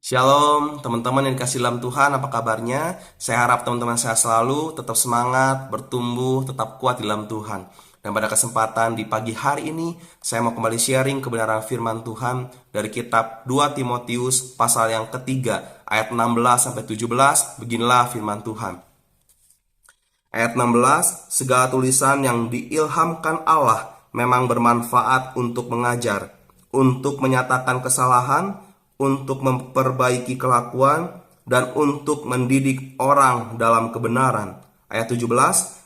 Shalom teman-teman yang dikasih dalam Tuhan, apa kabarnya? Saya harap teman-teman sehat selalu, tetap semangat, bertumbuh, tetap kuat di dalam Tuhan. Dan pada kesempatan di pagi hari ini, saya mau kembali sharing kebenaran firman Tuhan dari kitab 2 Timotius pasal yang ketiga, ayat 16-17, beginilah firman Tuhan. Ayat 16, segala tulisan yang diilhamkan Allah memang bermanfaat untuk mengajar, untuk menyatakan kesalahan, untuk memperbaiki kelakuan, dan untuk mendidik orang dalam kebenaran. Ayat 17,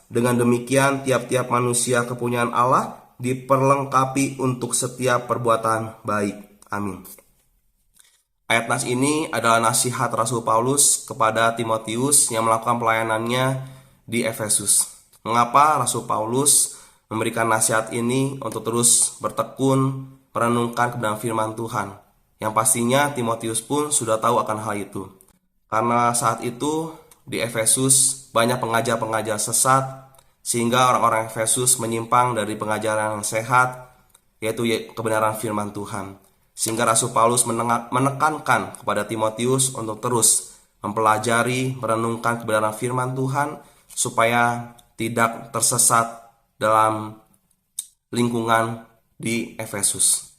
dengan demikian tiap-tiap manusia kepunyaan Allah diperlengkapi untuk setiap perbuatan baik. Amin. Ayat nas ini adalah nasihat Rasul Paulus kepada Timotius yang melakukan pelayanannya di Efesus. Mengapa Rasul Paulus memberikan nasihat ini untuk terus bertekun merenungkan kebenaran firman Tuhan? Yang pastinya Timotius pun sudah tahu akan hal itu. Karena saat itu di Efesus banyak pengajar-pengajar sesat, sehingga orang-orang Efesus menyimpang dari pengajaran yang sehat, yaitu kebenaran firman Tuhan. Sehingga Rasul Paulus menekankan kepada Timotius untuk terus mempelajari, merenungkan kebenaran firman Tuhan, supaya tidak tersesat dalam lingkungan di Efesus.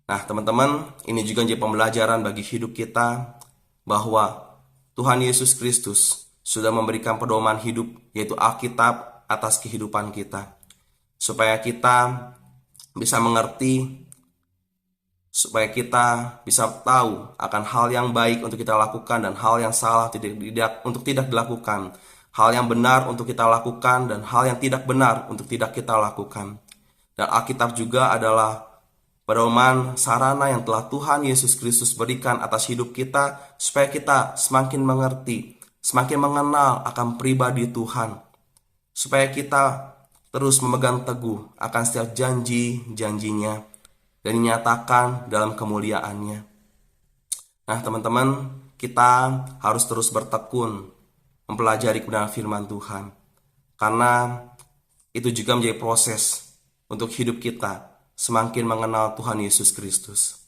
Nah teman-teman, ini juga menjadi pembelajaran bagi hidup kita bahwa Tuhan Yesus Kristus sudah memberikan pedoman hidup, yaitu Alkitab atas kehidupan kita, supaya kita bisa mengerti, supaya kita bisa tahu akan hal yang baik untuk kita lakukan dan hal yang salah untuk tidak dilakukan, hal yang benar untuk kita lakukan dan hal yang tidak benar untuk tidak kita lakukan. Dan Alkitab juga adalah pedoman sarana yang telah Tuhan Yesus Kristus berikan atas hidup kita, supaya kita semakin mengerti, semakin mengenal akan pribadi Tuhan, supaya kita terus memegang teguh akan setiap janji-janjinya dan dinyatakan dalam kemuliaannya. Nah teman-teman, kita harus terus bertekun mempelajari kebenaran firman Tuhan, karena itu juga menjadi proses untuk hidup kita semakin mengenal Tuhan Yesus Kristus.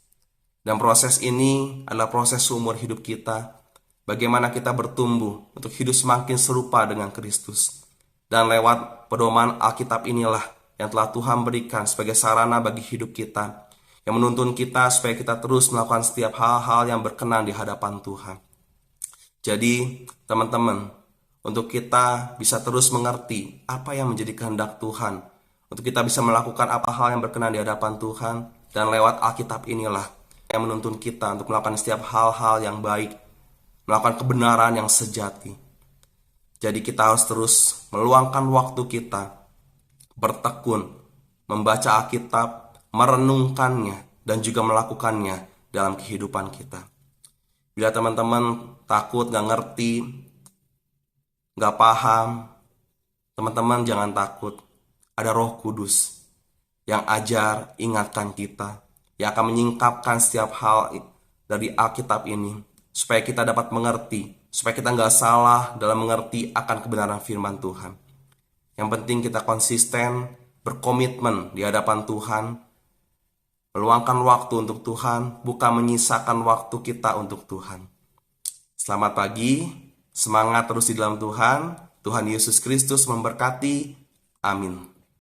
Dan proses ini adalah proses seumur hidup kita, bagaimana kita bertumbuh untuk hidup semakin serupa dengan Kristus. Dan lewat pedoman Alkitab inilah yang telah Tuhan berikan sebagai sarana bagi hidup kita, yang menuntun kita supaya kita terus melakukan setiap hal-hal yang berkenan di hadapan Tuhan. Jadi teman-teman, untuk kita bisa terus mengerti apa yang menjadi kehendak Tuhan, untuk kita bisa melakukan apa hal yang berkenan di hadapan Tuhan, dan lewat Alkitab inilah yang menuntun kita untuk melakukan setiap hal-hal yang baik, melakukan kebenaran yang sejati. Jadi kita harus terus meluangkan waktu kita bertekun, membaca Alkitab, merenungkannya, dan juga melakukannya dalam kehidupan kita. Bila teman-teman takut, gak ngerti, gak paham, teman-teman jangan takut. Ada Roh Kudus yang ajar, ingatkan kita, yang akan menyingkapkan setiap hal dari Alkitab ini, supaya kita dapat mengerti, supaya kita nggak salah dalam mengerti akan kebenaran firman Tuhan. Yang penting kita konsisten, berkomitmen di hadapan Tuhan, meluangkan waktu untuk Tuhan, bukan menyisakan waktu kita untuk Tuhan. Selamat pagi, semangat terus di dalam Tuhan. Tuhan Yesus Kristus memberkati. Amin.